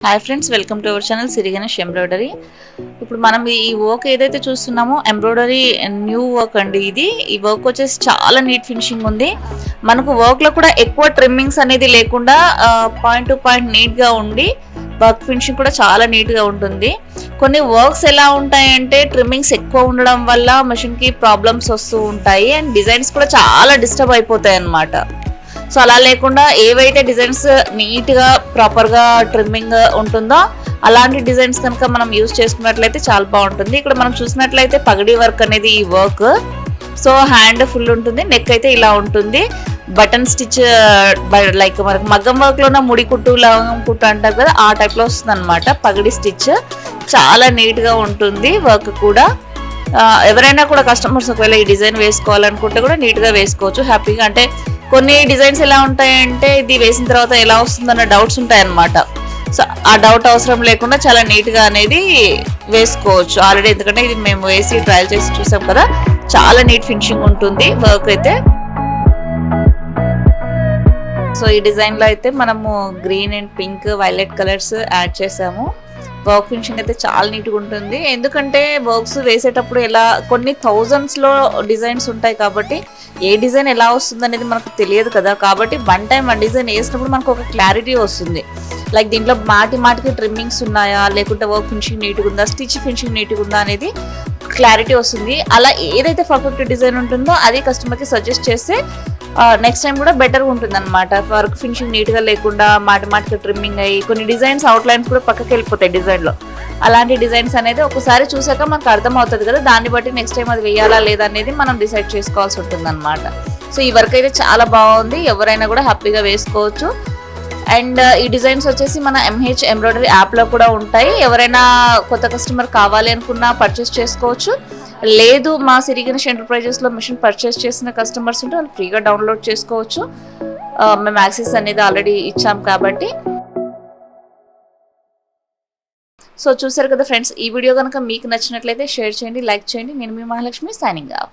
Hi friends, welcome to our channel Siriganesh embroidery. ఇప్పుడు మనం ఈ వర్క్ ఏదైతే చూస్తున్నామో ఎంబ్రాయిడరీ న్యూ వర్క్ అండి. ఈ వర్క్ వచ్చేసి చాలా నీట్ ఫినిషింగ్ ఉంది. మనకు వర్క్లో కూడా ఎక్కువ ట్రిమ్మింగ్స్ అనేది లేకుండా పాయింట్ టు పాయింట్ నీట్గా ఉండి వర్క్ ఫినిషింగ్ కూడా చాలా నీట్గా ఉంటుంది. కొన్ని వర్క్స్ ఎలా ఉంటాయంటే ట్రిమ్మింగ్స్ ఎక్కువ ఉండడం వల్ల మెషిన్కి ప్రాబ్లమ్స్ వస్తూ ఉంటాయి అండ్ డిజైన్స్ కూడా చాలా డిస్టర్బ్ అయిపోతాయి అన్నమాట. సో అలా లేకుండా ఏవైతే డిజైన్స్ నీట్గా ప్రాపర్గా ట్రిమ్మింగ్ ఉంటుందో అలాంటి డిజైన్స్ కనుక మనం యూజ్ చేసుకున్నట్లయితే చాలా బాగుంటుంది. ఇక్కడ మనం చూసినట్లయితే పగడీ వర్క్ అనేది ఈ వర్క్. సో హ్యాండ్ ఫుల్ ఉంటుంది, నెక్ అయితే ఇలా ఉంటుంది. బటన్ స్టిచ్ లైక్ మనకు మగ్గం వర్క్లోనే ముడి కుట్టు లవంగం కుట్టు అంటారు కదా, ఆ టైప్లో వస్తుంది అనమాట పగడీ స్టిచ్. చాలా నీట్గా ఉంటుంది వర్క్ కూడా. ఎవరైనా కూడా కస్టమర్స్ ఒకవేళ ఈ డిజైన్ వేసుకోవాలనుకుంటే కూడా నీట్గా వేసుకోవచ్చు హ్యాపీగా. అంటే కొన్ని డిజైన్స్ ఎలా ఉంటాయంటే ఇది వేసిన తర్వాత ఎలా వస్తుందన్న డౌట్స్ ఉంటాయన్నమాట. సో ఆ డౌట్ అవసరం లేకుండా చాలా నీట్గా అనేది వేసుకోవచ్చు ఆల్రెడీ. ఎందుకంటే ఇది మేము వేసి ట్రయల్ చేసి చూసాం కదా, చాలా నీట్ ఫినిషింగ్ ఉంటుంది వర్క్ అయితే. సో ఈ డిజైన్లో అయితే మనము green and pink violet colours add చేసాము. వర్క్ ఫినిషింగ్ అయితే చాలా నీట్గా ఉంటుంది. ఎందుకంటే వర్క్స్ వేసేటప్పుడు ఎలా కొన్ని థౌజండ్స్లో డిజైన్స్ ఉంటాయి కాబట్టి ఏ డిజైన్ ఎలా వస్తుంది అనేది మనకు తెలియదు కదా. కాబట్టి వన్ టైం వన్ డిజైన్ వేసినప్పుడు మనకు ఒక క్లారిటీ వస్తుంది. లైక్ దీంట్లో మాటికి ట్రిమ్మింగ్స్ ఉన్నాయా, లేకుంటే వర్క్ ఫినిషింగ్ నీట్గా ఉందా, స్టిచ్ ఫినిషింగ్ నీట్గా ఉందా అనేది క్లారిటీ వస్తుంది. అలా ఏదైతే పర్ఫెక్ట్ డిజైన్ ఉంటుందో అది కస్టమర్కి సజెస్ట్ చేస్తే నెక్స్ట్ టైం కూడా బెటర్గా ఉంటుంది అనమాట. వర్క్ ఫినిషింగ్ నీట్గా లేకుండా మాటికి ట్రిమ్మింగ్ అయ్యి కొన్ని డిజైన్స్ అవుట్లైన్స్ కూడా పక్కకి వెళ్ళిపోతాయి డిజైన్లో. అలాంటి డిజైన్స్ అనేది ఒకసారి చూసాక మనకు అర్థమవుతుంది కదా, దాన్ని బట్టి నెక్స్ట్ టైం అది వేయాలా లేదా అనేది మనం డిసైడ్ చేసుకోవాల్సి ఉంటుంది అనమాట. సో ఈ వర్క్ అయితే చాలా బాగుంది, ఎవరైనా కూడా హ్యాపీగా వేసుకోవచ్చు. అండ్ ఈ డిజైన్స్ వచ్చేసి మన MH ఎంబ్రాయిడరీ యాప్లో కూడా ఉంటాయి. ఎవరైనా కొత్త కస్టమర్ కావాలి అనుకున్నా పర్చేస్ చేసుకోవచ్చు. లేదు మా సిరిగణేష్ ఎంటర్ప్రైజెస్లో మిషన్ పర్చేస్ చేసిన కస్టమర్స్ ఉంటే వాళ్ళు ఫ్రీగా డౌన్లోడ్ చేసుకోవచ్చు. మేము యాక్సెస్ అనేది ఆల్రెడీ ఇచ్చాం కాబట్టి. సో చూసారు కదా ఫ్రెండ్స్, ఈ వీడియో కనుక మీకు నచ్చినట్లయితే షేర్ చేయండి, లైక్ చేయండి. నేను మీ మహాలక్ష్మి, సైనింగ్ ఆఫ్.